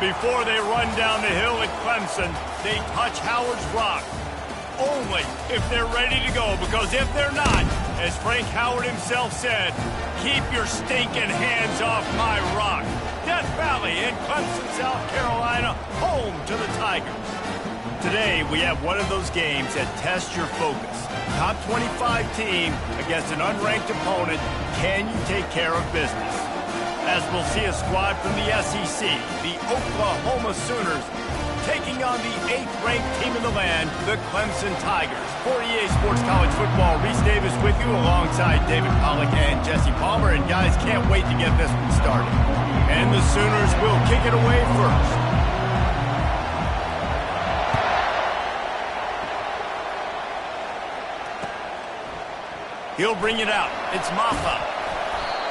Before they run down the hill at Clemson, they touch Howard's rock. Only if they're ready to go, because if they're not, as Frank Howard himself said, keep your stinking hands off my rock. Death Valley in Clemson, South Carolina, home to the Tigers. Today, we have one of those games that tests your focus. Top 25 team against an unranked opponent. Can you take care of business? As we'll see a squad from the SEC, the Oklahoma Sooners, taking on the 8th-ranked team in the land, the Clemson Tigers. For EA Sports College Football, Reese Davis with you alongside David Pollack and Jesse Palmer. And guys, can't wait to get this one started. And the Sooners will kick it away first. He'll bring it out. It's Maffa.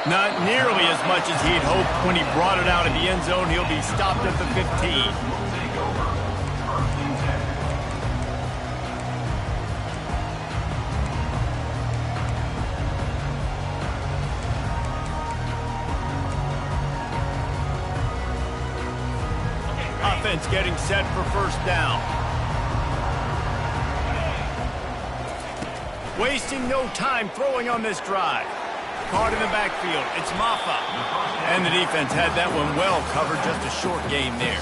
Not nearly as much as he'd hoped when he brought it out of the end zone. He'll be stopped at the 15. Offense getting set for first down. Wasting no time throwing on this drive. Caught in the backfield. It's Maffa. And the defense had that one well covered. Just a short gain there.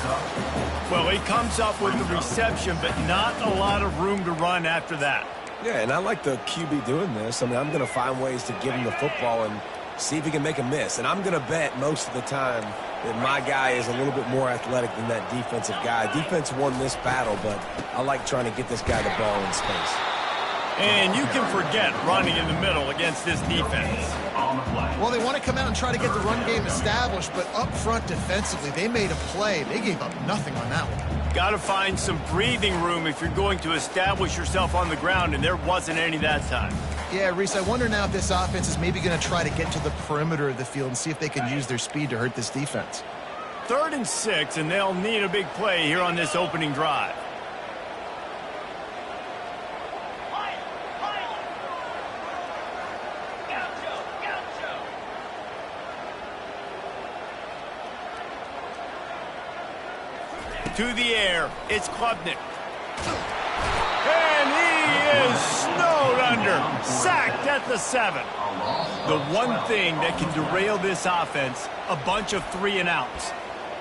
Well, he comes up with the reception, but not a lot of room to run after that. Yeah, and I like the QB doing this. I mean, I'm going to find ways to give him the football and see if he can make a miss. And I'm going to bet most of the time that my guy is a little bit more athletic than that defensive guy. Defense won this battle, but I like trying to get this guy the ball in space. And you can forget running in the middle against this defense. Well, they want to come out and try to get the run game established, but up front defensively, they made a play. They gave up nothing on that one. Got to find some breathing room if you're going to establish yourself on the ground, and there wasn't any that time. Yeah, Reese, I wonder now if this offense is maybe going to try to get to the perimeter of the field and see if they can use their speed to hurt this defense. 3rd and 6, and they'll need a big play here on this opening drive. To the air, it's Klubnik. And he is snowed under, sacked at the 7. The one thing that can derail this offense, a bunch of 3 and outs.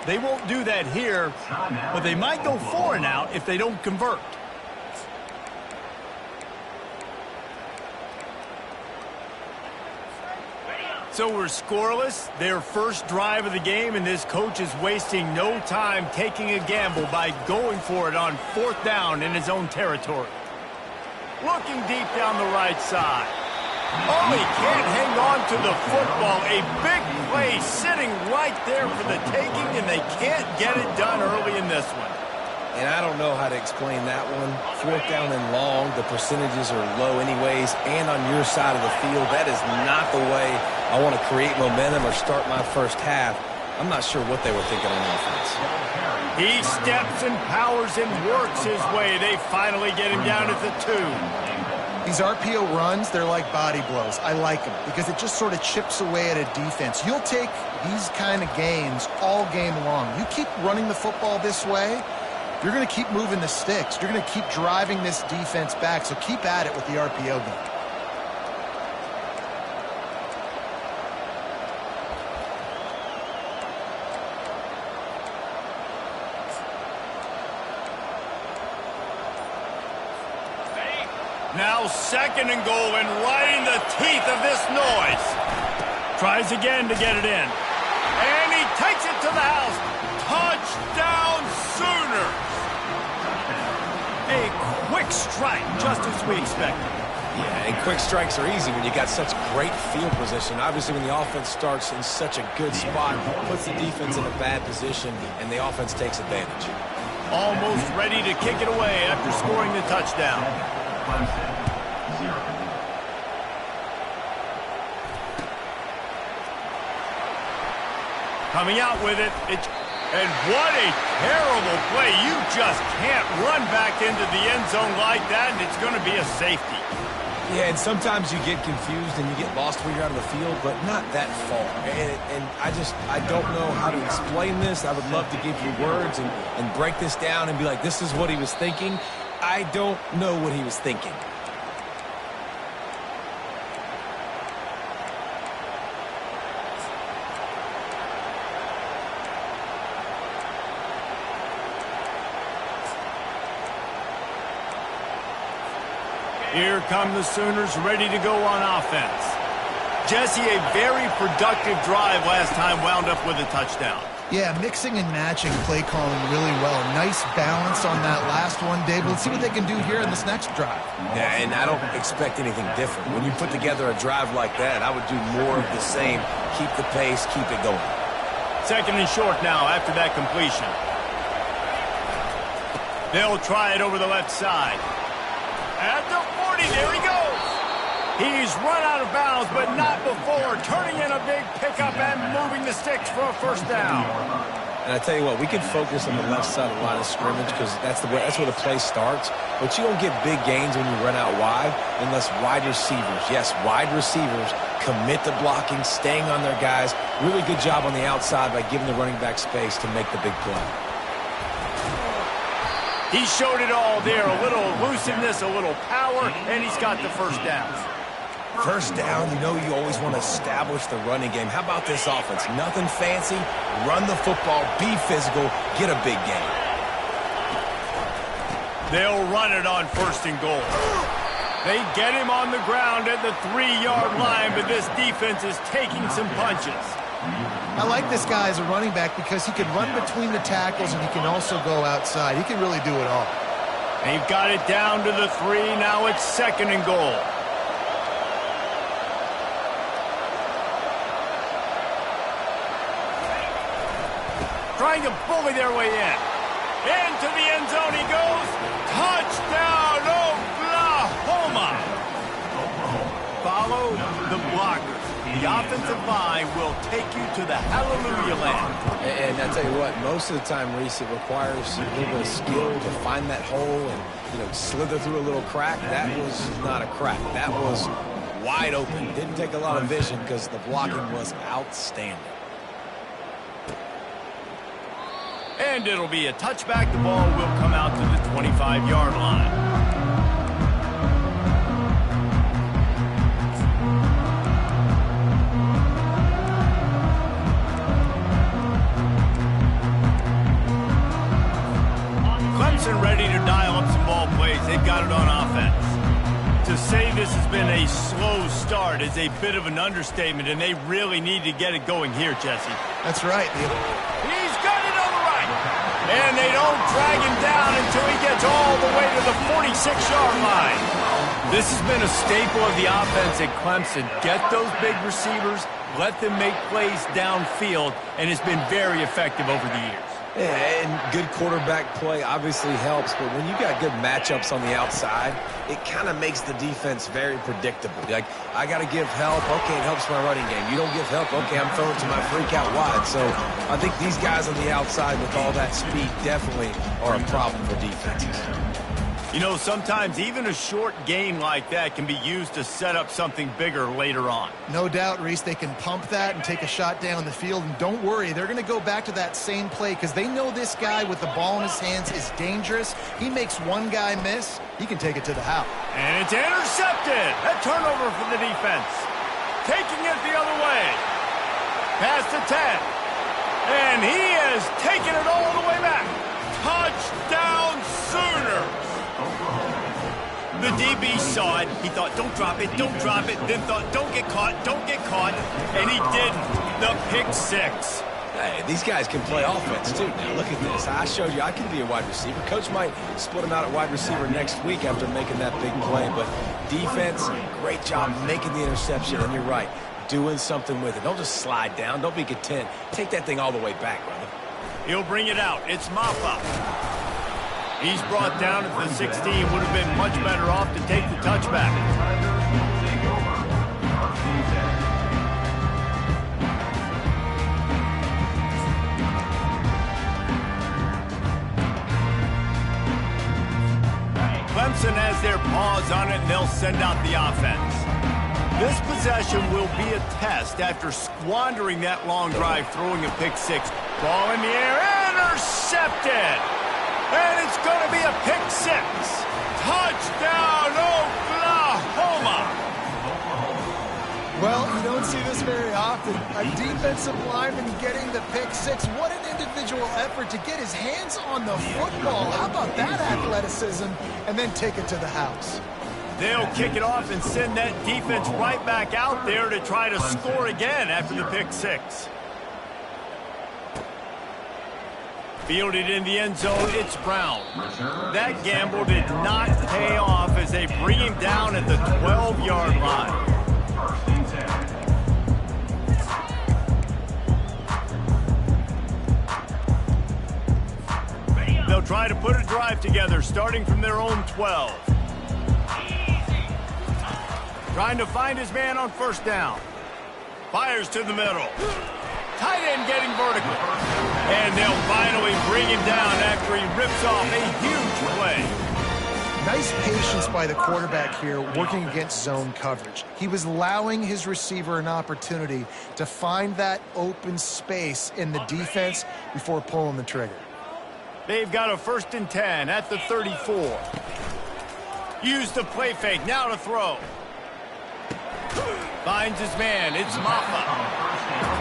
They won't do that here, but they might go 4 and out if they don't convert. So we're scoreless, their first drive of the game, and this coach is wasting no time taking a gamble by going for it on 4th down in his own territory. Looking deep down the right side. Oh, he can't hang on to the football. A big play sitting right there for the taking, and they can't get it done early in this one. And I don't know how to explain that one. 4th down and long, the percentages are low anyways, and on your side of the field, that is not the way I want to create momentum or start my first half. I'm not sure what they were thinking on offense. He steps and powers and works his way. They finally get him down at the 2. These RPO runs, they're like body blows. I like them because it just sort of chips away at a defense. You'll take these kind of gains all game long. You keep running the football this way, you're going to keep moving the sticks. You're going to keep driving this defense back, so keep at it with the RPO game. Now 2nd and goal, and right in the teeth of this noise. Tries again to get it in. And he takes it to the house. Touchdown Sooners! A quick strike, just as we expected. Yeah, and quick strikes are easy when you got such great field position. Obviously, when the offense starts in such a good spot, puts the defense in a bad position, and the offense takes advantage. Almost ready to kick it away after scoring the touchdown. Coming out with it, and what a terrible play. You just can't run back into the end zone like that, and it's going to be a safety. Yeah, and sometimes you get confused and you get lost when you're out of the field, but not that far. And I don't know how to explain this. I would love to give you words and break this down and be like, this is what he was thinking. I don't know what he was thinking. Here come the Sooners ready to go on offense. Jesse, a very productive drive last time wound up with a touchdown. Yeah, mixing and matching play calling really well. Nice balance on that last one, Dave. Let's see what they can do here in this next drive. Yeah, and I don't expect anything different. When you put together a drive like that, I would do more of the same. Keep the pace, keep it going. Second and short now after that completion. They'll try it over the left side. At the 40, there he goes. He's run out of bounds, but not before turning in a big pickup and moving the sticks for a first down. And I tell you what, we can focus on the left side of the line of scrimmage because that's where the play starts. But you don't get big gains when you run out wide unless wide receivers, yes, wide receivers, commit to blocking, staying on their guys. Really good job on the outside by giving the running back space to make the big play. He showed it all there, a little elusiveness, a little power, and he's got the first down. First down, you know you always want to establish the running game. How about this offense? Nothing fancy. Run the football, be physical, get a big gain. They'll run it on first and goal. They get him on the ground at the 3-yard line, but this defense is taking some punches. I like this guy as a running back because he can run between the tackles and he can also go outside. He can really do it all. They've got it down to the 3. Now it's second and goal. Trying to bully their way in. Into the end zone he goes. Touchdown, Oklahoma! Follow the blockers. The offensive line will take you to the hallelujah land. And I tell you what, most of the time, Reese, it requires a little bit of skill to find that hole and, slither through a little crack. That was not a crack. That was wide open. Didn't take a lot of vision because the blocking was outstanding. And it'll be a touchback. The ball will come out to the 25-yard line. Ready to dial up some ball plays. They've got it on offense. To say this has been a slow start is a bit of an understatement, and they really need to get it going here, Jesse. That's right. He's got it on the right. And they don't drag him down until he gets all the way to the 46-yard line. This has been a staple of the offense at Clemson. Get those big receivers, let them make plays downfield, and it's been very effective over the years. Yeah, and good quarterback play obviously helps, but when you got good matchups on the outside, it kind of makes the defense very predictable. Like, I got to give help. Okay, it helps my running game. You don't give help. Okay, I'm throwing it to my freak out wide. So I think these guys on the outside with all that speed definitely are a problem for defenses. Sometimes even a short gain like that can be used to set up something bigger later on. No doubt, Reese, they can pump that and take a shot down the field. And don't worry, they're going to go back to that same play because they know this guy with the ball in his hands is dangerous. He makes one guy miss, he can take it to the house. And it's intercepted. A turnover for the defense. Taking it the other way. Past the 10. And he has taken it all the way back. Touchdown Sooners. The DB saw it. He thought, don't drop it, don't drop it. Then thought, don't get caught. And he didn't. The pick six. Hey, these guys can play offense, too. Now, look at this. I showed you I can be a wide receiver. Coach might split him out at wide receiver next week after making that big play. But defense, great job making the interception. And you're right, doing something with it. Don't just slide down. Don't be content. Take that thing all the way back, brother. He'll bring it out. It's Maffa. He's brought down at the 16. Would have been much better off to take the touchback. Clemson has their paws on it, and they'll send out the offense. This possession will be a test after squandering that long drive, throwing a pick six. Ball in the air, intercepted! And it's going to be a pick six. Touchdown, Oklahoma! Well, you don't see this very often. A defensive lineman getting the pick six. What an individual effort to get his hands on the football. How about that athleticism? And then take it to the house. They'll kick it off and send that defense right back out there to try to score again after the pick six. Fielded in the end zone, it's Brown. That gamble did not pay off as they bring him down at the 12-yard line. They'll try to put a drive together, starting from their own 12. Trying to find his man on first down. Fires to the middle. Tight end getting vertical. And they'll finally bring him down after he rips off a huge play. Nice patience by the quarterback here working against zone coverage. He was allowing his receiver an opportunity to find that open space in the defense before pulling the trigger. They've got a 1st and 10 at the 34. Use the play fake, now to throw. Finds his man, it's Maffa.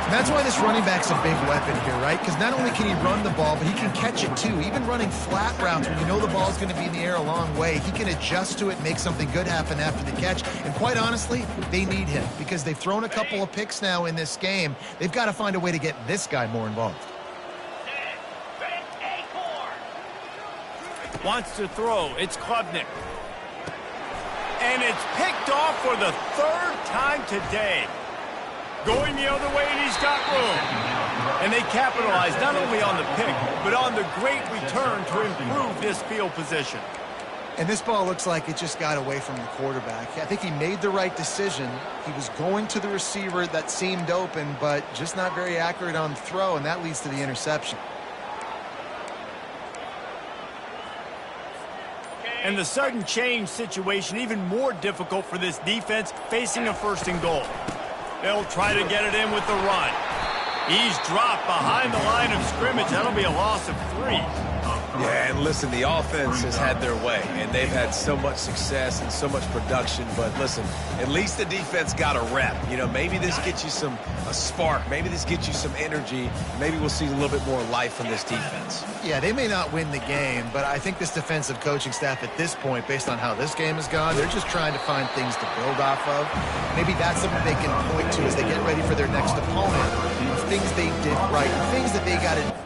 That's why this running back's a big weapon here, right? Because not only can he run the ball, but he can catch it too. Even running flat routes when you know the ball's going to be in the air a long way, he can adjust to it, make something good happen after the catch. And quite honestly, they need him because they've thrown a couple of picks now in this game. They've got to find a way to get this guy more involved. Wants to throw, it's Klubnik. And it's picked off for the 3rd time today. Going the other way, and he's got room. And they capitalize not only on the pick, but on the great return to improve this field position. And this ball looks like it just got away from the quarterback. I think he made the right decision. He was going to the receiver that seemed open, but just not very accurate on the throw, and that leads to the interception. And the sudden change situation even more difficult for this defense facing a 1st and goal. They'll try to get it in with the run. He's dropped behind the line of scrimmage. That'll be a loss of 3. Yeah, and listen, the offense has had their way, and they've had so much success and so much production. But listen, at least the defense got a rep. You know, maybe this gets you a spark. Maybe this gets you some energy. Maybe we'll see a little bit more life from this defense. Yeah, they may not win the game, but I think this defensive coaching staff at this point, based on how this game has gone, they're just trying to find things to build off of. Maybe that's something they can point to as they get ready for their next opponent, of things they did right, things that they got to.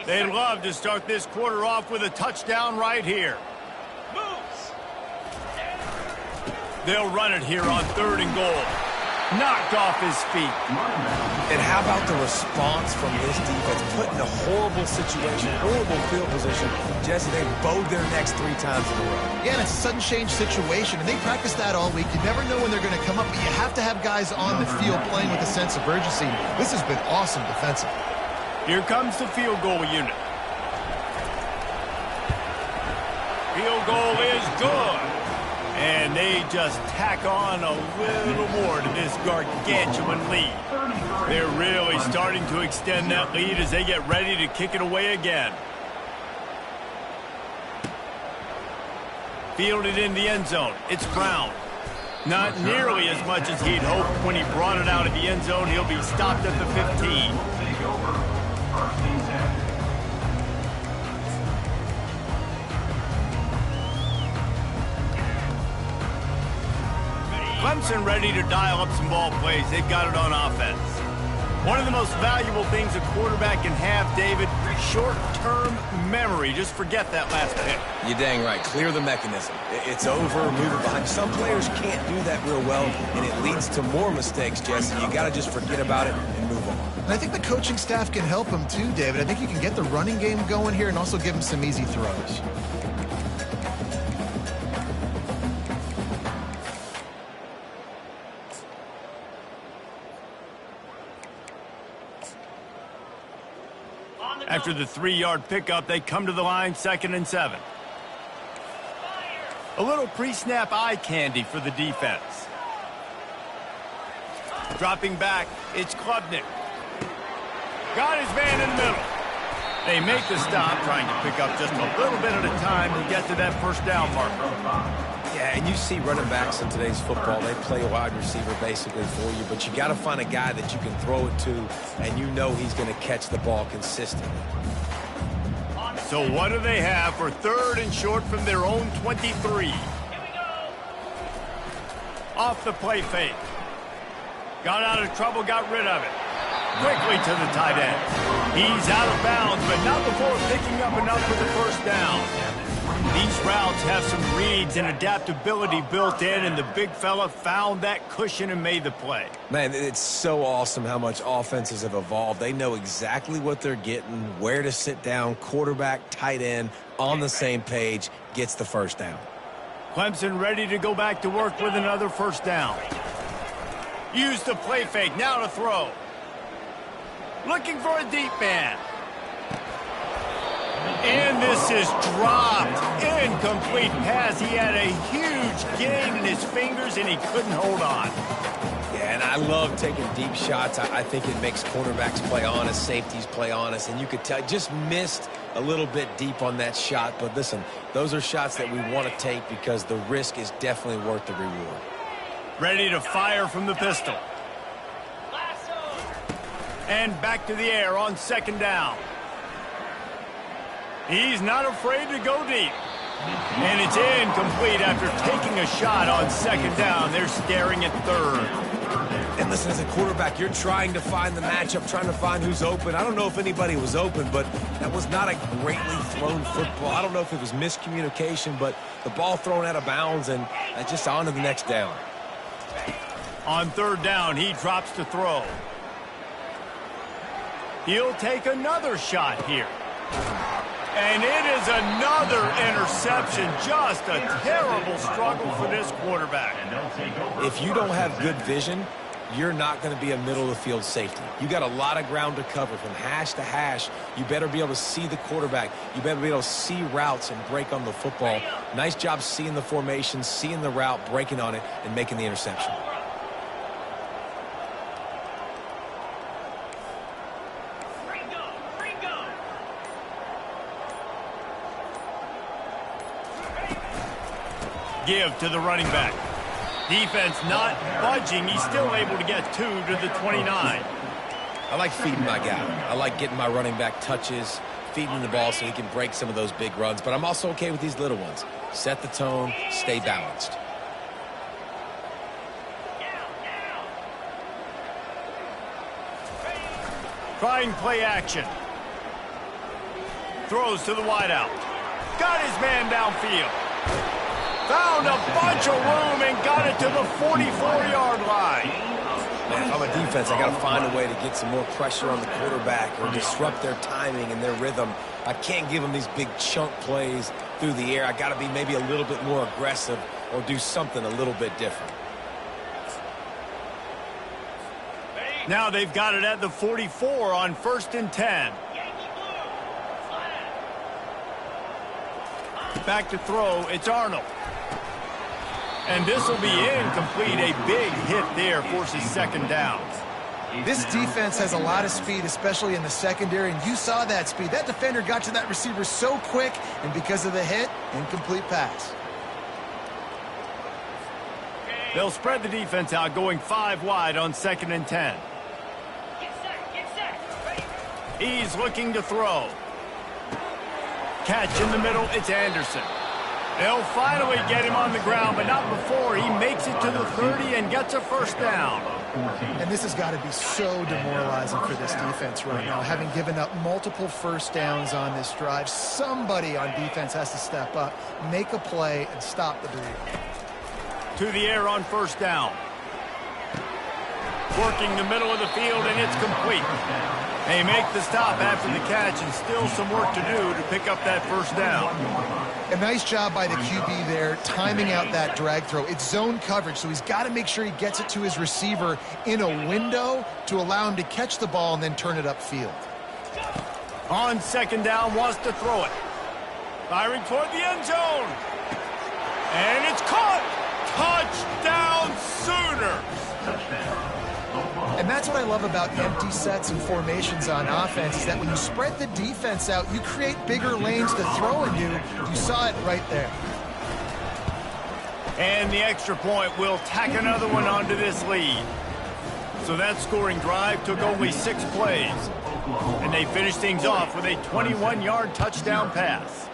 They'd love to start this quarter off with a touchdown right here. They'll run it here on 3rd and goal. Knocked off his feet. And how about the response from this defense? Put in a horrible situation, horrible field position. Jesse, they bowed their necks 3 times in a row. Yeah, and it's a sudden change situation, and they practice that all week. You never know when they're going to come up, but you have to have guys on the field playing with a sense of urgency. This has been awesome defensively. Here comes the field goal unit. Field goal is good. And they just tack on a little more to this gargantuan lead. They're really starting to extend that lead as they get ready to kick it away again. Fielded in the end zone. It's Brown. Not nearly as much as he'd hoped when he brought it out of the end zone. He'll be stopped at the 15. Clemson ready to dial up some ball plays. They've got it on offense. One of the most valuable things a quarterback can have, David, short-term memory. Just forget that last pick. You're dang right. Clear the mechanism. It's over, move it behind. Some players can't do that real well, and it leads to more mistakes, Jesse. You got to just forget about it and move on. And I think the coaching staff can help him too, David. I think you can get the running game going here and also give him some easy throws. After the 3-yard pickup, they come to the line, 2nd and 7. A little pre-snap eye candy for the defense. Dropping back, it's Klubnik. Got his man in the middle. They make the stop, trying to pick up just a little bit at a time to get to that first down marker. Yeah, and you see running backs in today's football, they play a wide receiver basically for you, but you got to find a guy that you can throw it to, and you know he's going to catch the ball consistently. So what do they have for 3rd and short from their own 23? Off the play fake. Got out of trouble, got rid of it. Quickly to the tight end. He's out of bounds, but not before picking up enough for the first down. These routes have some reads and adaptability built in, and the big fella found that cushion and made the play. Man, it's so awesome how much offenses have evolved. They know exactly what they're getting, where to sit down, quarterback, tight end, on the same page, gets the first down. Clemson ready to go back to work with another first down. Use the play fake, now to throw. Looking for a deep man. And this is dropped. Incomplete pass. He had a huge gain in his fingers, and he couldn't hold on. Yeah, and I love taking deep shots. I think it makes cornerbacks play honest, safeties play honest, and you could tell just missed a little bit deep on that shot. But listen, those are shots that we want to take because the risk is definitely worth the reward. Ready to fire from the pistol. And back to the air on 2nd down. He's not afraid to go deep. And it's incomplete after taking a shot on 2nd down. They're staring at 3rd. And listen, as a quarterback, you're trying to find the matchup, trying to find who's open. I don't know if anybody was open, but that was not a greatly thrown football. I don't know if it was miscommunication, but the ball thrown out of bounds and just on to the next down. On 3rd down, he drops to throw. He'll take another shot here. And it is another interception. Just a terrible struggle for this quarterback. If you don't have good vision, you're not going to be a middle-of-the-field safety. You got a lot of ground to cover from hash to hash. You better be able to see the quarterback. You better be able to see routes and break on the football. Nice job seeing the formation, seeing the route, breaking on it, and making the interception. Give to the running back. Defense not budging. He's still able to get 2 to the 29. I like feeding my guy. I like getting my running back touches, feeding the ball so he can break some of those big runs. But I'm also okay with these little ones. Set the tone, stay balanced. Trying play action. Throws to the wideout. Got his man downfield. Found a bunch of room and got it to the 44-yard line. Man, if I'm a defense, I got to find a way to get some more pressure on the quarterback or disrupt their timing and their rhythm. I can't give them these big chunk plays through the air. I got to be maybe a little bit more aggressive or do something a little bit different. Now they've got it at the 44 on 1st and 10. Back to throw, it's Arnold. And this will be incomplete. A big hit there forces 2nd down. This defense has a lot of speed, especially in the secondary, and you saw that speed. That defender got to that receiver so quick, and because of the hit, incomplete pass. They'll spread the defense out, going 5 wide on 2nd and 10. He's looking to throw. Catch in the middle, it's Anderson. They'll finally get him on the ground, but not before he makes it to the 30 and gets a first down. And this has got to be so demoralizing for this defense right now. Having given up multiple first downs on this drive, somebody on defense has to step up, make a play, and stop the bleed. To the air on first down. Working the middle of the field, and it's complete. They make the stop after the catch, and still some work to do to pick up that first down. A nice job by the QB there, timing out that drag throw. It's zone coverage, so he's got to make sure he gets it to his receiver in a window to allow him to catch the ball and then turn it upfield. On second down, wants to throw it. Firing toward the end zone. And it's caught. Touchdown Sooners. And that's what I love about empty sets and formations on offense, is that when you spread the defense out, you create bigger lanes to throw into. You saw it right there. And the extra point will tack another one onto this lead. So that scoring drive took only 6 plays. And they finished things off with a 21-yard touchdown pass.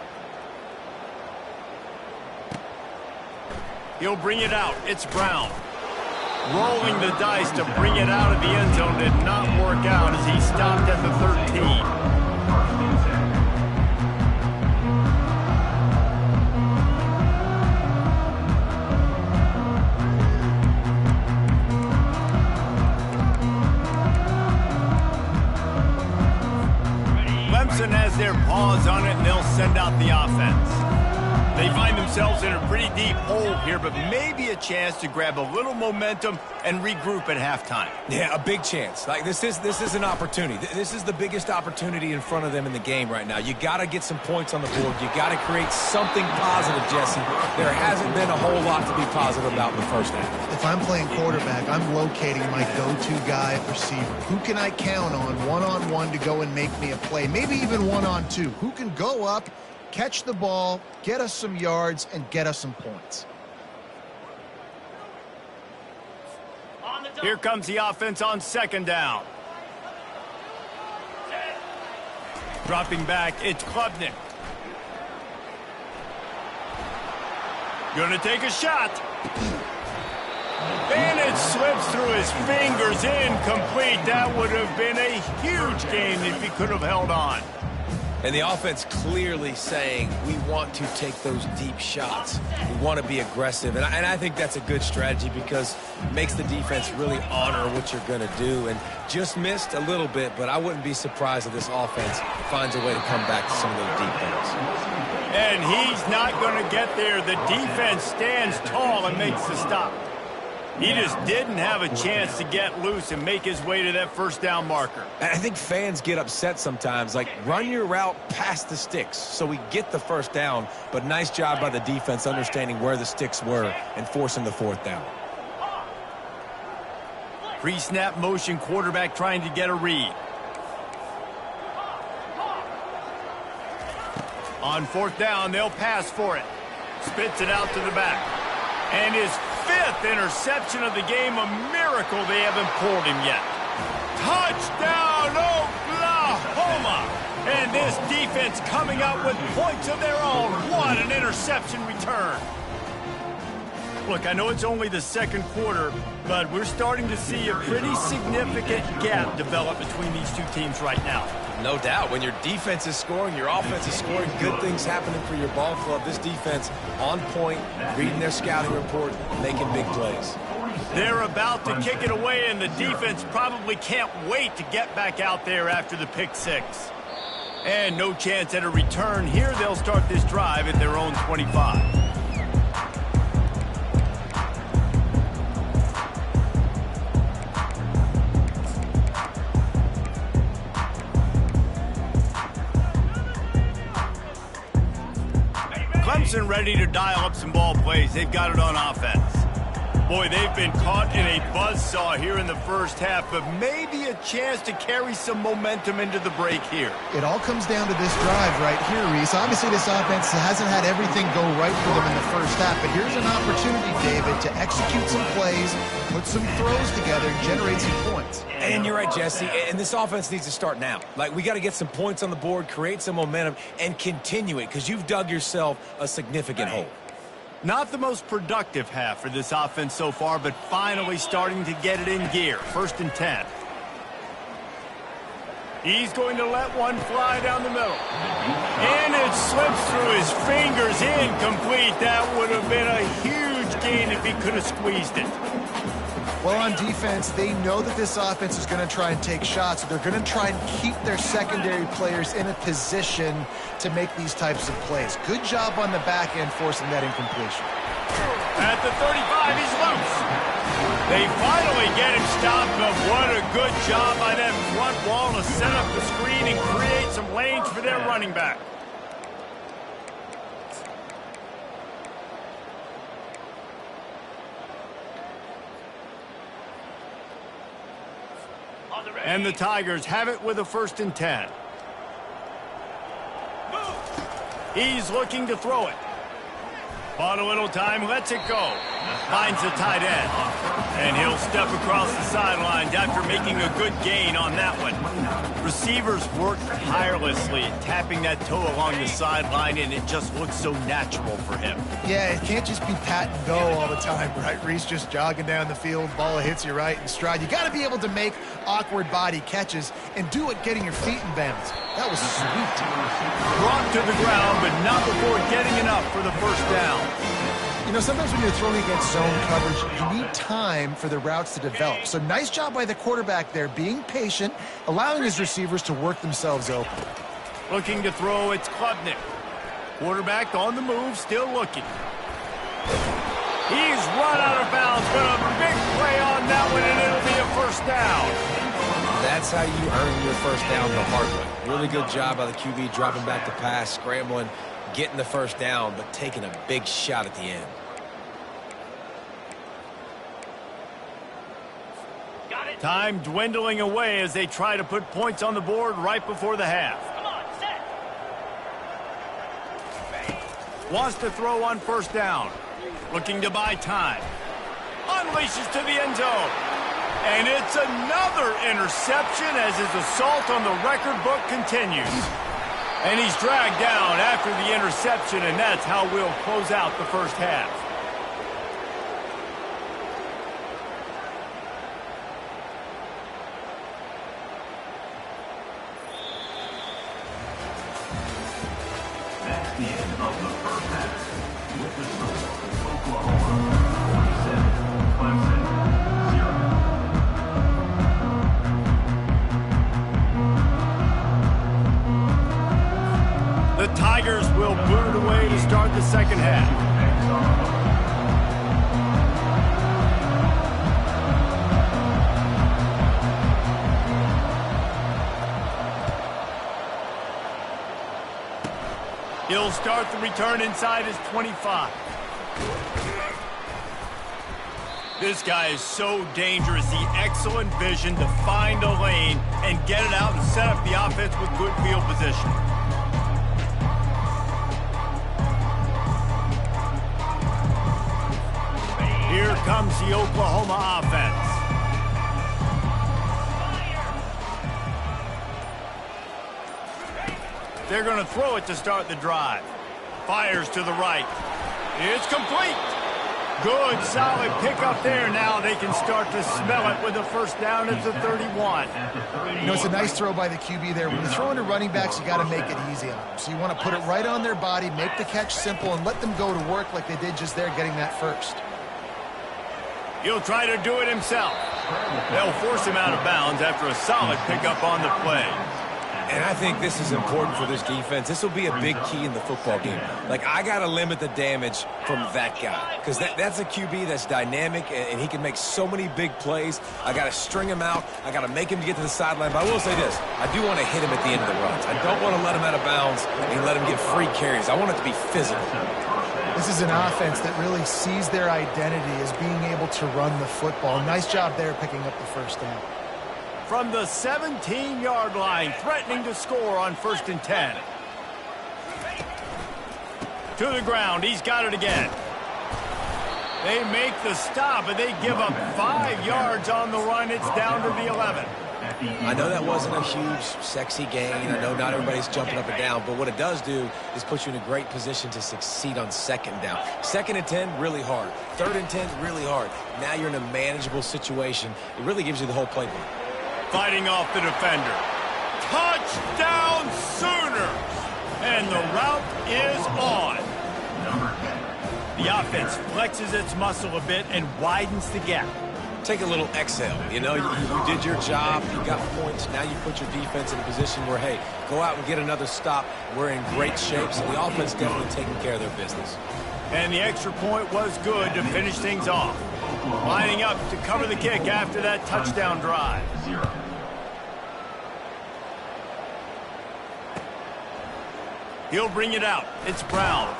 He'll bring it out. It's Brown. Rolling the dice to bring it out of the end zone did not work out as he stopped at the 13. Clemson has their paws on it, and they'll send out the offense. They find themselves in a pretty deep hole here, but maybe a chance to grab a little momentum and regroup at halftime. Yeah, a big chance. Like this is an opportunity. This is the biggest opportunity in front of them in the game right now. You got to get some points on the board. You got to create something positive, Jesse. There hasn't been a whole lot to be positive about in the first half. If I'm playing quarterback, I'm locating my go-to guy at receiver. Who can I count on one-on-one to go and make me a play? Maybe even one-on-two. Who can go up, catch the ball, get us some yards, and get us some points. Here comes the offense on second down. Dropping back, it's Klubnik. Gonna take a shot. And it slips through his fingers, incomplete. That would have been a huge gain if he could have held on. And the offense clearly saying, we want to take those deep shots. We want to be aggressive. And I think that's a good strategy because it makes the defense really honor what you're going to do. And just missed a little bit, but I wouldn't be surprised if this offense finds a way to come back to some of those deep balls. And he's not going to get there. The defense stands tall and makes the stop. He just didn't have a chance to get loose and make his way to that first down marker. I think fans get upset sometimes, like run your route past the sticks so we get the first down, but nice job by the defense understanding where the sticks were and forcing the fourth down. Pre-snap motion, quarterback trying to get a read. On fourth down, they'll pass for it. Spits it out to the back. And his 5th interception of the game, a miracle they haven't pulled him yet. Touchdown, Oklahoma! And this defense coming out with points of their own. What an interception return. Look, I know it's only the second quarter, but we're starting to see a pretty significant gap develop between these two teams right now. No doubt. When your defense is scoring, your offense is scoring, good things happening for your ball club. This defense on point, reading their scouting report, making big plays. They're about to kick it away, and the defense probably can't wait to get back out there after the pick six. And no chance at a return here. They'll start this drive at their own 25. Clemson ready to dial up some ball plays. They've got it on offense. Boy, they've been caught in a buzzsaw here in the first half, but maybe a chance to carry some momentum into the break here. It all comes down to this drive right here, Reese. Obviously, this offense hasn't had everything go right for them in the first half, but here's an opportunity, David, to execute some plays, put some throws together, and generate some points. And you're right, Jesse, and this offense needs to start now. Like, we got to get some points on the board, create some momentum, and continue it, because you've dug yourself a significant hole. Not the most productive half for this offense so far, but finally starting to get it in gear. 1st and 10. He's going to let one fly down the middle. And it slips through his fingers, incomplete. That would have been a huge gain if he could have squeezed it. Well, on defense, they know that this offense is going to try and take shots. So they're going to try and keep their secondary players in a position to make these types of plays. Good job on the back end forcing that incompletion. At the 35, he's loose. They finally get him stopped, but what a good job by that front wall to set up the screen and create some lanes for their running back. And the Tigers have it with a 1st and 10. He's looking to throw it. Bought a little time, lets it go. Finds the tight end. And he'll step across the sidelines after making a good gain on that one. Receivers work tirelessly at tapping that toe along the sideline, and it just looks so natural for him. Yeah, it can't just be pat and go all the time, right? Reese just jogging down the field, ball hits you right in stride. You got to be able to make awkward body catches and do it getting your feet in bounds. That was sweet. Brought to the ground, but not before getting enough for the 1st down. You know, sometimes when you're throwing against zone coverage, you need time for the routes to develop. So nice job by the quarterback there, being patient, allowing his receivers to work themselves open. Looking to throw, it's Klubnik. Quarterback on the move, still looking. He's run out of bounds, but a big play on that one, and it'll be a 1st down. That's how you earn your 1st down the hard way. Really good job by the QB dropping back to pass, scrambling, getting the 1st down, but taking a big shot at the end. Time dwindling away as they try to put points on the board right before the half. Come on, set. Wants to throw on 1st down. Looking to buy time. Unleashes to the end zone. And it's another interception as his assault on the record book continues. And he's dragged down after the interception, and that's how we'll close out the 1st half. That's the end of the 1st half. With the score, Oklahoma 47, Clemson 0. The Tigers will boot it away to start the 2nd half. He'll start the return inside his 25. This guy is so dangerous. The excellent vision to find a lane and get it out and set up the offense with good field position. Here comes the Oklahoma offense. They're going to throw it to start the drive. Fires to the right. It's complete. Good, solid pickup there. Now they can start to smell it with a 1st down at the 31. You know, it's a nice throw by the QB there. When you're throwing to running backs, you got to make it easy on them. So you want to put it right on their body, make the catch simple, and let them go to work like they did just there, getting that 1st. He'll try to do it himself. They'll force him out of bounds after a solid pickup on the play. And I think this is important for this defense. This will be a big key in the football game. Like, I got to limit the damage from that guy because that's a QB that's dynamic, and he can make so many big plays. I got to string him out. I got to make him get to the sideline. But I will say this. I do want to hit him at the end of the runs. I don't want to let him out of bounds and let him get free carries. I want it to be physical. This This is an offense that really sees their identity as being able to run the football. Nice job there picking up the first down. From the 17-yard line, threatening to score on 1st and 10. To the ground, he's got it again. They make the stop, and they give up 5 yards on the run. It's down to the 11. I know that wasn't a huge, sexy gain. I know not everybody's jumping up and down, but what it does do is put you in a great position to succeed on 2nd down. 2nd and 10, really hard. 3rd and 10, really hard. Now you're in a manageable situation. It really gives you the whole playbook. Fighting off the defender. Touchdown Sooners! And the route is on. The offense flexes its muscle a bit and widens the gap. Take a little exhale. You know, you did your job. You got points. Now you put your defense in a position where, hey, go out and get another stop. We're in great shape, so the offense definitely taking care of their business. And the extra point was good to finish things off. Lining up to cover the kick after that touchdown drive. He'll bring it out. It's Brown.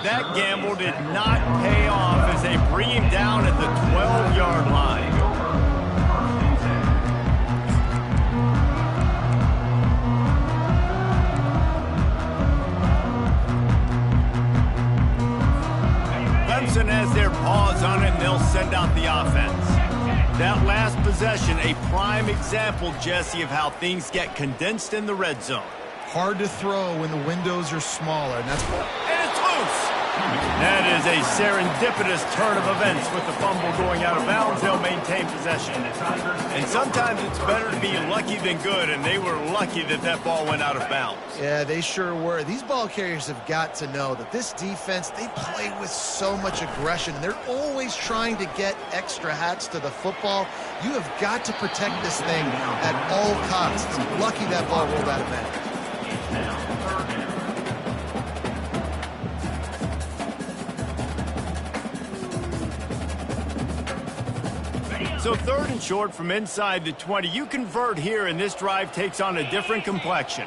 That gamble did not pay off as they bring him down at the 12-yard line. Clemson has their paws on it, and they'll send out the offense. That last possession, a prime example, Jesse, of how things get condensed in the red zone. Hard to throw when the windows are smaller, and that's what... That is a serendipitous turn of events with the fumble going out of bounds. They'll maintain possession. And sometimes it's better to be lucky than good, and they were lucky that that ball went out of bounds. Yeah, they sure were. These ball carriers have got to know that this defense, they play with so much aggression. They're always trying to get extra hats to the football. You have got to protect this thing at all costs. Lucky that ball rolled out of bounds. So 3rd and short from inside the 20. You convert here, and this drive takes on a different complexion.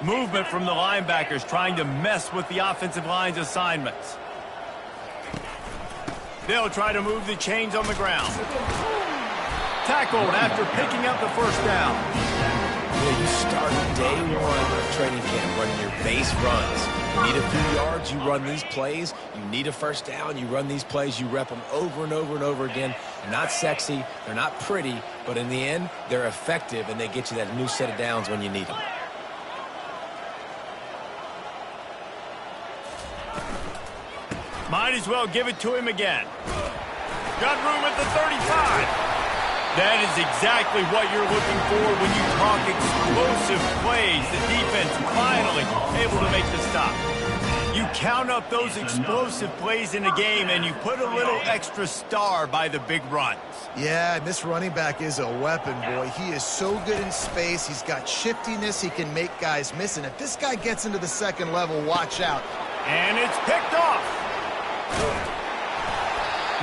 Movement from the linebackers trying to mess with the offensive line's assignments. They'll try to move the chains on the ground. Tackled after picking up the first down. Yeah, you start day one of training camp running your base runs. You need a few yards, you run these plays. You need a first down, you run these plays. You rep them over and over and over again. They're not sexy, they're not pretty, but in the end, they're effective, and they get you that new set of downs when you need them. Might as well give it to him again. Got room at the 35. That is exactly what you're looking for when you talk explosive plays. The defense finally able to make the stop. You count up those explosive plays in a game, and you put a little extra star by the big runs. Yeah, and this running back is a weapon, boy. He is so good in space. He's got shiftiness. He can make guys miss. And if this guy gets into the 2nd level, watch out. And it's picked off.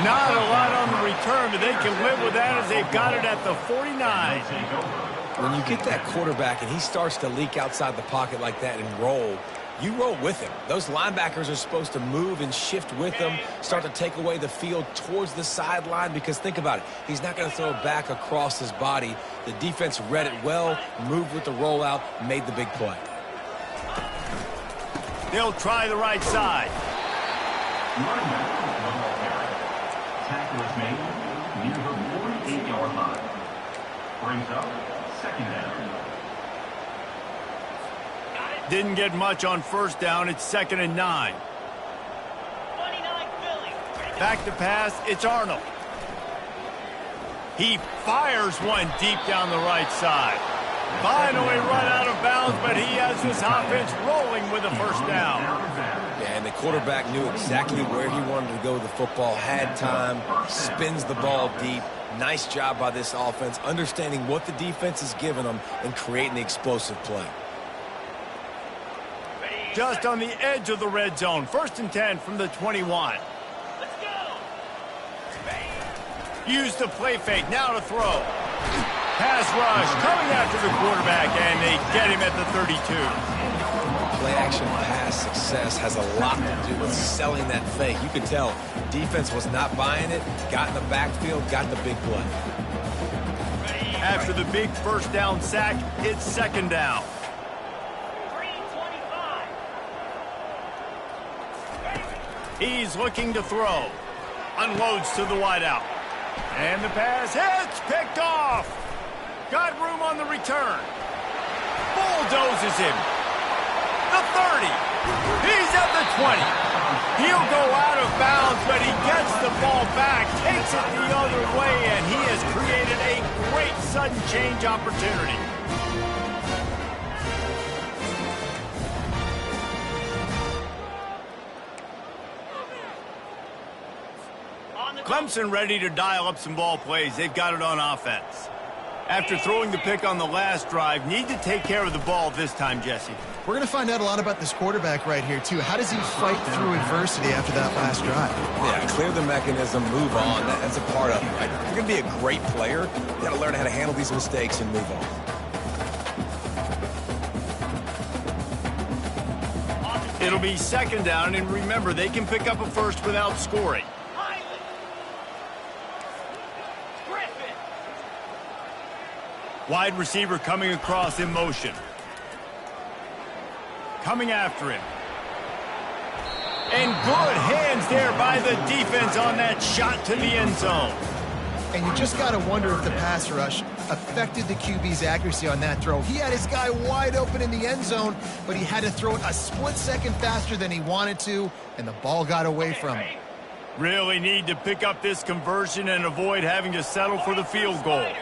Not a lot on the return, but they can live with that as they've got it at the 49. When you get that quarterback and he starts to leak outside the pocket like that and roll, you roll with him. Those linebackers are supposed to move and shift with him, start to take away the field towards the sideline, because think about it. He's not going to throw it back across his body. The defense read it well, moved with the rollout, made the big play. They'll try the right side. Tackle is made near the 48-yard line. Brings up 2nd down. Didn't get much on 1st down. It's 2nd and 9. Back to pass. It's Arnold. He fires one deep down the right side. Finally run out of bounds, but he has this offense rolling with a 1st down. Yeah, and the quarterback knew exactly where he wanted to go with the football, had time, spins the ball deep. Nice job by this offense, understanding what the defense is giving them and creating the explosive play. Just on the edge of the red zone. 1st and 10 from the 21. Use the play fake. Now to throw. Pass rush coming after the quarterback, and they get him at the 32. Play action pass guy's success has a lot to do with selling that fake. You could tell defense was not buying it, got in the backfield, got the big play. After the big first down sack, it's second down. He's looking to throw. Unloads to the wideout. And the pass hits, picked off. Got room on the return. Bulldozes him. The 30. He's at the 20. He'll go out of bounds, but he gets the ball back, takes it the other way, and he has created a great sudden change opportunity. Clemson ready to dial up some ball plays. They've got it on offense. After throwing the pick on the last drive, need to take care of the ball this time, Jesse. We're going to find out a lot about this quarterback right here, too. How does he fight through adversity after that last drive? Yeah, clear the mechanism, move on. That's a part of it, right? If you're going to be a great player, you got to learn how to handle these mistakes and move on. It'll be second down, and remember, they can pick up a first without scoring. Wide receiver coming across in motion. Coming after him. And good hands there by the defense on that shot to the end zone. And you just got to wonder if the pass rush affected the QB's accuracy on that throw. He had his guy wide open in the end zone, but he had to throw it a split second faster than he wanted to, and the ball got away from him. Really need to pick up this conversion and avoid having to settle for the field goal.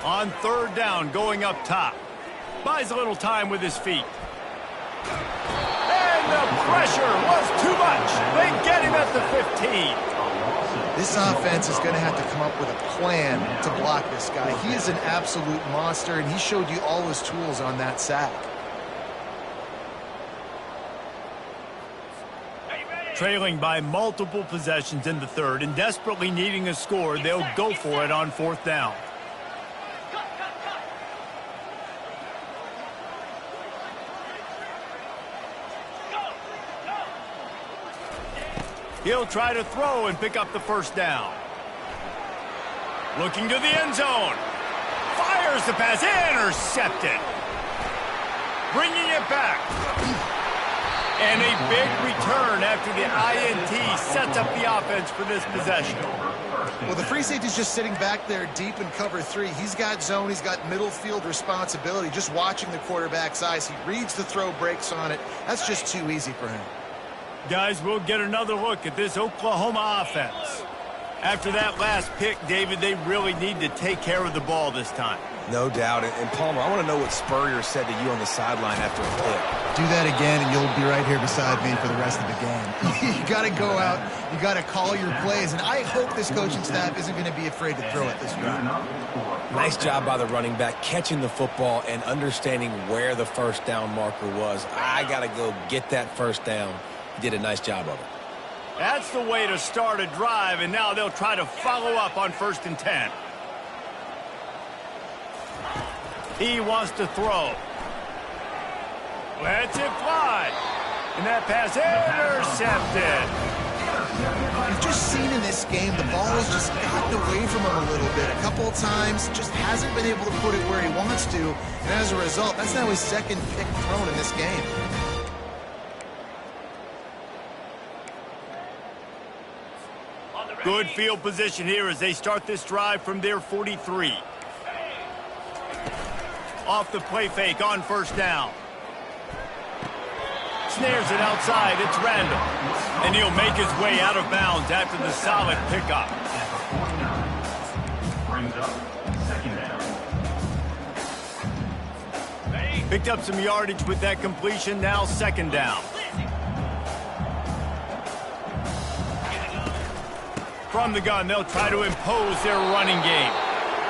On third down, going up top. Buys a little time with his feet. And the pressure was too much. They get him at the 15. This offense is going to have to come up with a plan to block this guy. He is an absolute monster, and he showed you all his tools on that sack. Trailing by multiple possessions in the third and desperately needing a score, they'll go for it on fourth down. He'll try to throw and pick up the first down. Looking to the end zone. Fires the pass. Intercepted. Bringing it back. And a big return after the INT sets up the offense for this possession. Well, the free safety's just sitting back there deep in cover three. He's got zone. He's got middle field responsibility. Just watching the quarterback's eyes. He reads the throw, breaks on it. That's just too easy for him. Guys, we'll get another look at this Oklahoma offense. After that last pick, David, they really need to take care of the ball this time. No doubt. And Palmer, I want to know what Spurrier said to you on the sideline after a pick. Do that again, and you'll be right here beside me for the rest of the game. You got to go out. You got to call your plays, and I hope this coaching staff isn't going to be afraid to throw it this drive. Nice job by the running back, catching the football and understanding where the first down marker was. I got to go get that first down. He did a nice job of it. That's the way to start a drive, and now they'll try to follow up on 1st and 10. He wants to throw. Lets it fly. And that pass intercepted. You've just seen in this game, the ball has just gotten away from him a little bit. A couple of times, just hasn't been able to put it where he wants to. And as a result, that's now his second pick thrown in this game. Good field position here as they start this drive from their 43. Off the play fake on 1st down. Snares it outside. It's Randall. And he'll make his way out of bounds after the solid pickup. Brings up second down. Picked up some yardage with that completion. Now 2nd down. From the gun, they'll try to impose their running game.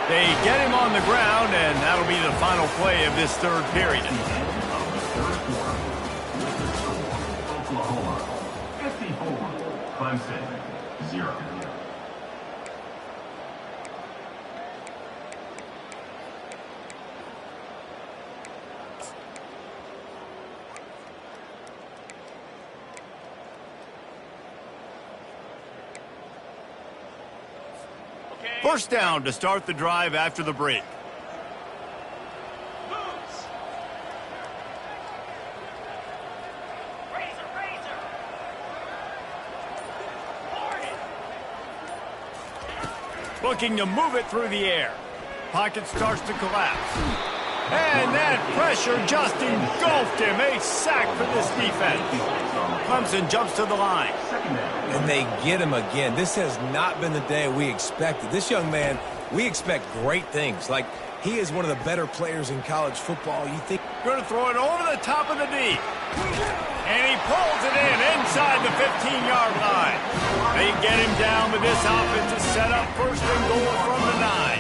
They get him on the ground, and that'll be the final play of this third period. Oklahoma 54, Clemson 0. First down to start the drive after the break. Looking to move it through the air. Pocket starts to collapse. And that pressure just engulfed him. A sack for this defense. Clemson jumps to the line. And they get him again. This has not been the day we expected. This young man, we expect great things. Like, he is one of the better players in college football. You think... Going to throw it over the top of the D. And he pulls it in inside the 15-yard line. They get him down with this offensive setup. First and goal from the 9.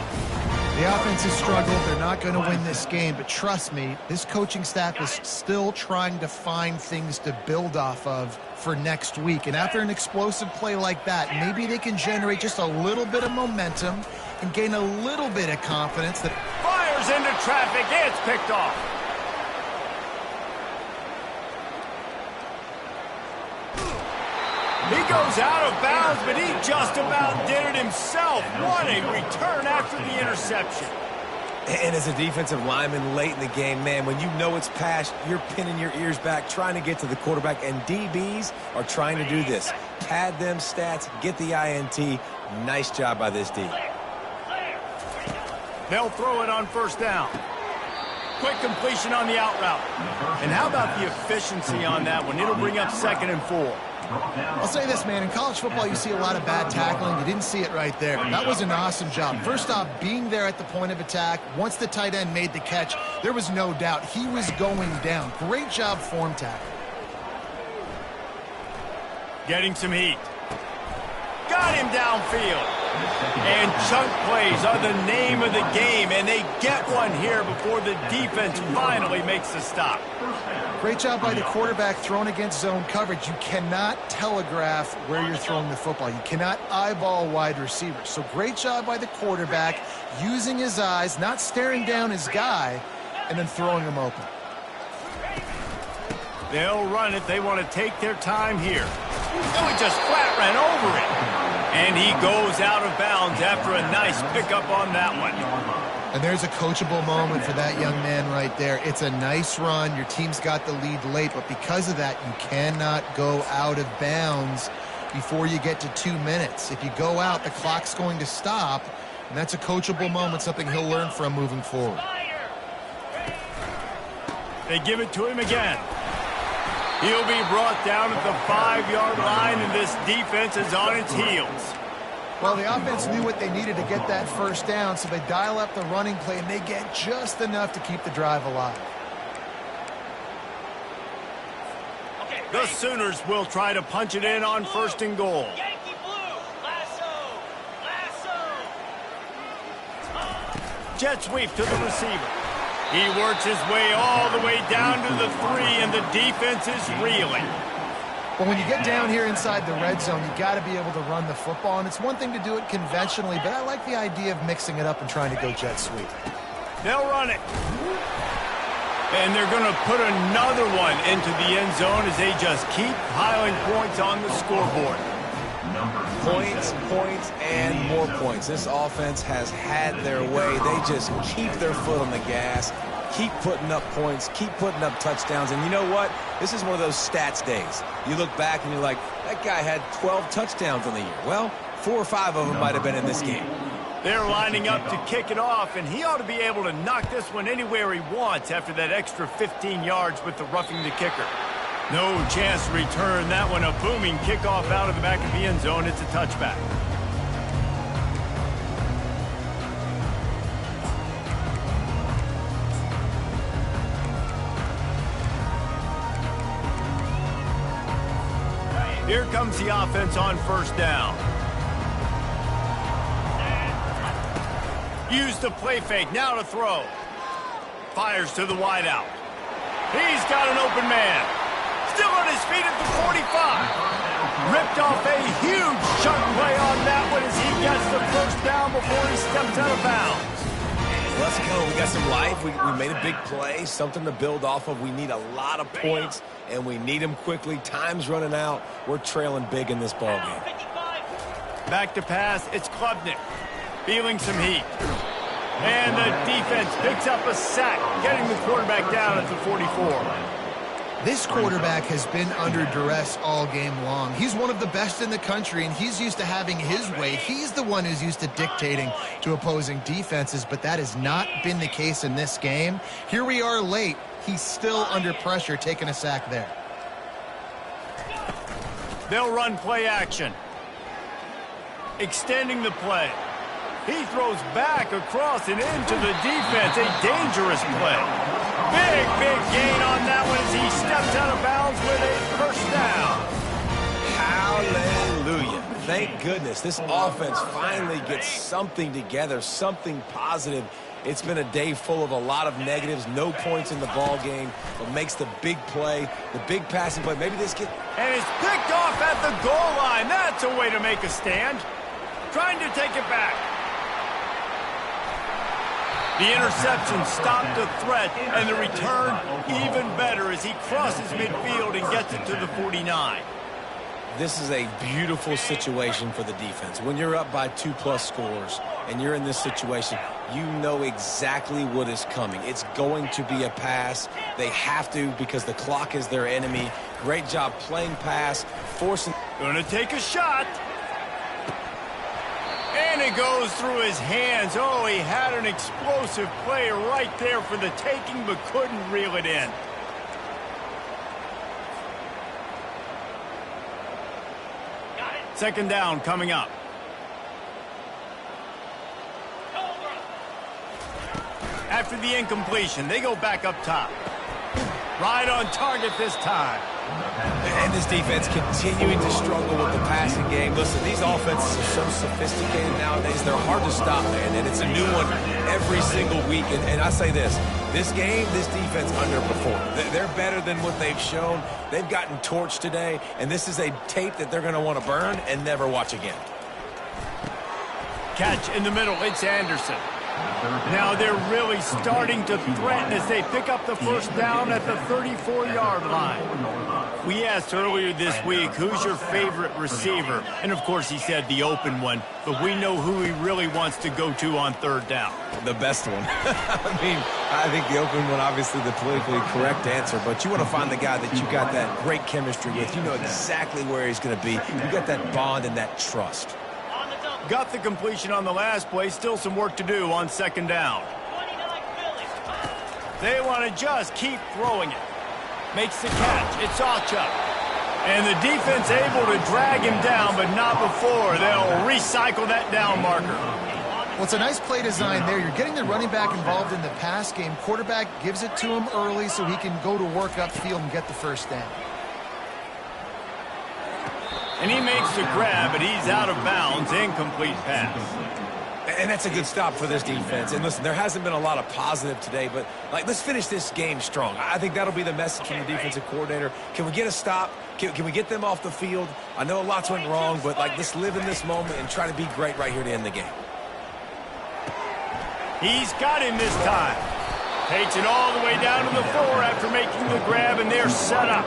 The offense has struggled. They're not going to win this game, but trust me, this coaching staff is still trying to find things to build off of for next week. And after an explosive play like that, maybe they can generate just a little bit of momentum and gain a little bit of confidence. That fires into traffic. It's picked off. He goes out of bounds, but he just about did it himself. What a return after the interception. And as a defensive lineman late in the game, man, when you know it's past, you're pinning your ears back, trying to get to the quarterback, and DBs are trying to do this. Pad them stats, get the INT. Nice job by this D. They'll throw it on first down. Quick completion on the out route. And how about the efficiency on that one? It'll bring up 2nd and 4. I'll say this, man. In college football, you see a lot of bad tackling. You didn't see it right there. That was an awesome job. First off, being there at the point of attack. Once the tight end made the catch, there was no doubt he was going down. Great job form tackle. Getting some heat. Got him downfield. And chunk plays are the name of the game, and they get one here before the defense finally makes the stop. Great job by the quarterback thrown against zone coverage. You cannot telegraph where you're throwing the football. You cannot eyeball wide receivers. So great job by the quarterback using his eyes, not staring down his guy, and then throwing him open. They'll run it. They want to take their time here. Oh, he just flat ran over it. And he goes out of bounds after a nice pickup on that one. And there's a coachable moment for that young man right there. It's a nice run. Your team's got the lead late, but because of that, you cannot go out of bounds before you get to 2 minutes. If you go out, the clock's going to stop, and that's a coachable moment, something he'll learn from moving forward. They give it to him again. He'll be brought down at the 5-yard line, and this defense is on its heels. Well, the offense knew what they needed to get that first down, so they dial up the running play, and they get just enough to keep the drive alive. The Sooners will try to punch it in on 1st and goal. Jet sweep to the receiver. He works his way all the way down to the 3, and the defense is reeling. But when you get down here inside the red zone, you got to be able to run the football, and it's one thing to do it conventionally, but I like the idea of mixing it up and trying to go jet sweep. They'll run it. And they're going to put another one into the end zone as they just keep piling points on the scoreboard. Points, points, and more points. This offense has had their way. They just keep their foot on the gas, keep putting up points, keep putting up touchdowns. And you know what? This is one of those stats days. You look back and you're like, that guy had 12 touchdowns on the year. Well, 4 or 5 of them might have been in this game. They're lining up to kick it off, and he ought to be able to knock this one anywhere he wants after that extra 15 yards with the roughing the kicker. No chance to return that one. A booming kickoff out of the back of the end zone. It's a touchback. Here comes the offense on 1st down. Use the play fake. Now to throw. Fires to the wideout. He's got an open man. Still on his feet at the 45. Ripped off a huge chunk play on that one as he gets the 1st down before he steps out of bounds. Let's go. We got some life. We made a big play, something to build off of. We need a lot of points, and we need them quickly. Time's running out. We're trailing big in this ballgame. Back to pass. It's Klubnik. feeling some heat. And the defense picks up a sack, getting the quarterback down at the 44. This quarterback has been under duress all game long. He's one of the best in the country, and he's used to having his way. He's the one who's used to dictating to opposing defenses, but that has not been the case in this game. Here we are late. He's still under pressure, taking a sack there. They'll run play action. Extending the play. He throws back across and into the defense. A dangerous play. Big gain on that one as he steps out of bounds with a first down. Hallelujah. Thank goodness this offense finally gets something together, something positive. It's been a day full of a lot of negatives, no points in the ball game, but makes the big play, the big passing play. Maybe this kid... And it's picked off at the goal line. That's a way to make a stand. Trying to take it back. The interception stopped the threat, and the return even better as he crosses midfield and gets it to the 49. This is a beautiful situation for the defense. When you're up by 2+ scores and you're in this situation, you know exactly what is coming. It's going to be a pass. They have to because the clock is their enemy. Great job playing pass, forcing... Gonna take a shot. And it goes through his hands. Oh, he had an explosive play right there for the taking, but couldn't reel it in. Second down coming up. After the incompletion, they go back up top. Right on target this time. And this defense continuing to struggle with the passing game. Listen, these offenses are so sophisticated nowadays. They're hard to stop, man. And it's a new one every single week. And I say this game, this defense underperformed. They're better than what they've shown. They've gotten torched today. And this is a tape that they're going to want to burn and never watch again. Catch in the middle. It's Anderson. Now they're really starting to threaten as they pick up the first down at the 34-yard line. We asked earlier this week, who's your favorite receiver? And, of course, he said the open one, but we know who he really wants to go to on third down. The best one. I think the open one, obviously the politically correct answer, but you want to find the guy that you got that great chemistry with. You know exactly where he's going to be. You got that bond and that trust. Got the completion on the last play. Still some work to do on second down. They want to just keep throwing it. Makes the catch. It's Ocha. And the defense able to drag him down, but not before. They'll recycle that down marker. Well, it's a nice play design there. You're getting the running back involved in the pass game. Quarterback gives it to him early so he can go to work upfield and get the first down. And he makes the grab, but he's out of bounds. Incomplete pass. And that's a good stop for this defense. And listen, there hasn't been a lot of positive today, but let's finish this game strong. I think that'll be the message from the defensive coordinator. Can we get a stop? Can we get them off the field? I know a lot's went wrong, but let's live in this moment and try to be great right here to end the game. He's got him this time. Takes it all the way down to the 4 after making the grab, and they're set up.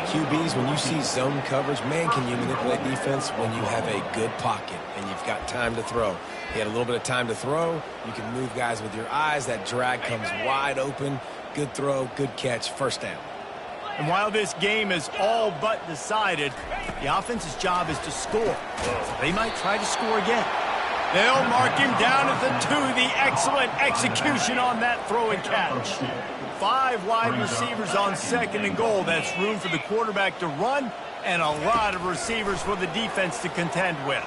QBs, when you see zone coverage, man, can you manipulate defense when you have a good pocket and you've got time to throw. He had a little bit of time to throw. You can move guys with your eyes. That drag comes wide open. Good throw, good catch, first down. And while this game is all but decided, the offense's job is to score. So they might try to score again. They'll mark him down at the 2. The excellent execution on that throw and catch. 5 wide receivers on second and goal. That's room for the quarterback to run and a lot of receivers for the defense to contend with.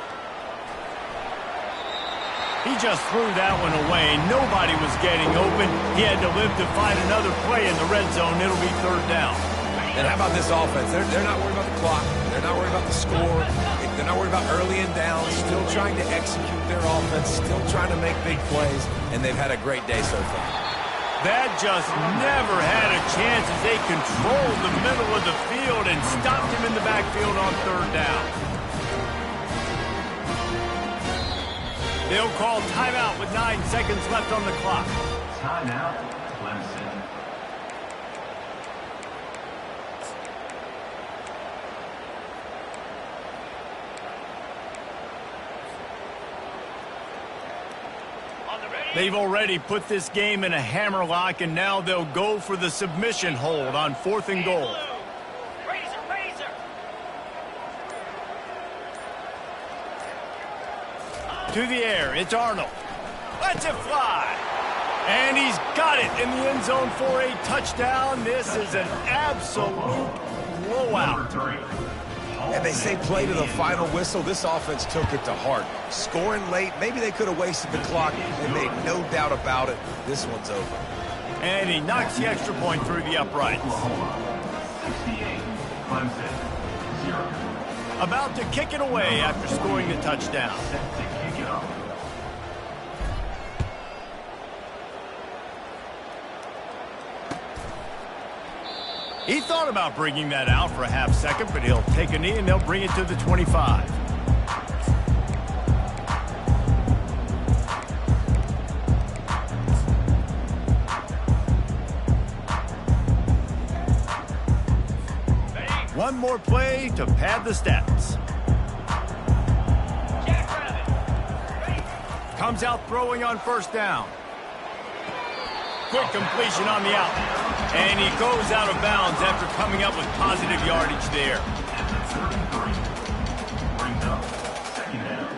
He just threw that one away. Nobody was getting open. He had to live to find another play in the red zone. It'll be third down. And how about this offense? They're not worried about the clock. They're not worried about the score. They're not worried about early and down. Still trying to execute their offense. Still trying to make big plays. And they've had a great day so far. That just never had a chance as they controlled the middle of the field and stopped him in the backfield on third down. They'll call timeout with 9 seconds left on the clock. Timeout, Clemson. They've already put this game in a hammerlock, and now they'll go for the submission hold on 4th and goal. To the air, it's Arnold. Lets it fly. And he's got it in the end zone for a touchdown. This is an absolute blowout. And they say play to the final whistle. This offense took it to heart. Scoring late, maybe they could have wasted the clock. They made no doubt about it. This one's over. And he knocks the extra point through the uprights. 68, Clemson, 0. About to kick it away after scoring the touchdown. Set to kick it off. He thought about bringing that out for a half second, but he'll take a knee and they'll bring it to the 25. One more play to pad the stats. Comes out throwing on 1st down. Quick completion on the out. And he goes out of bounds after coming up with positive yardage there. At the 33, brings up 2nd down.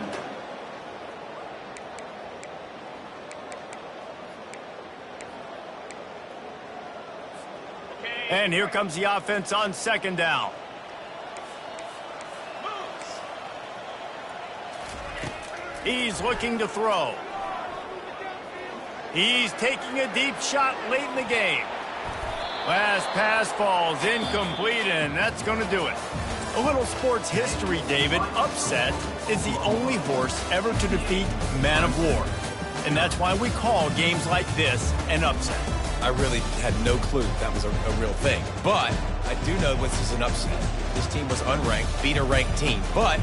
And here comes the offense on 2nd down. He's looking to throw. He's taking a deep shot late in the game. Last pass falls incomplete, and that's going to do it. A little sports history, David. Upset is the only horse ever to defeat Man of War. And that's why we call games like this an upset. I really had no clue that was a real thing. But I do know this is an upset. This team was unranked, beat a ranked team. But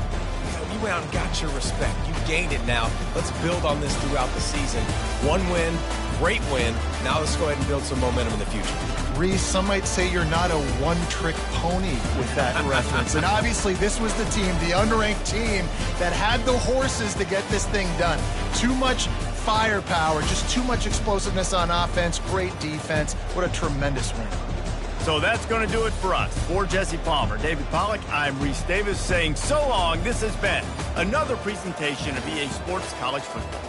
you went out and got your respect. You gained it now. Let's build on this throughout the season. One win, great win. Now let's go ahead and build some momentum in the future. Reese, some might say you're not a one-trick pony with that reference. And obviously, this was the team, the unranked team, that had the horses to get this thing done. Too much firepower, just too much explosiveness on offense, great defense. What a tremendous win. So that's going to do it for us. For Jesse Palmer, David Pollack, I'm Reese Davis saying so long. This has been another presentation of EA Sports College Football.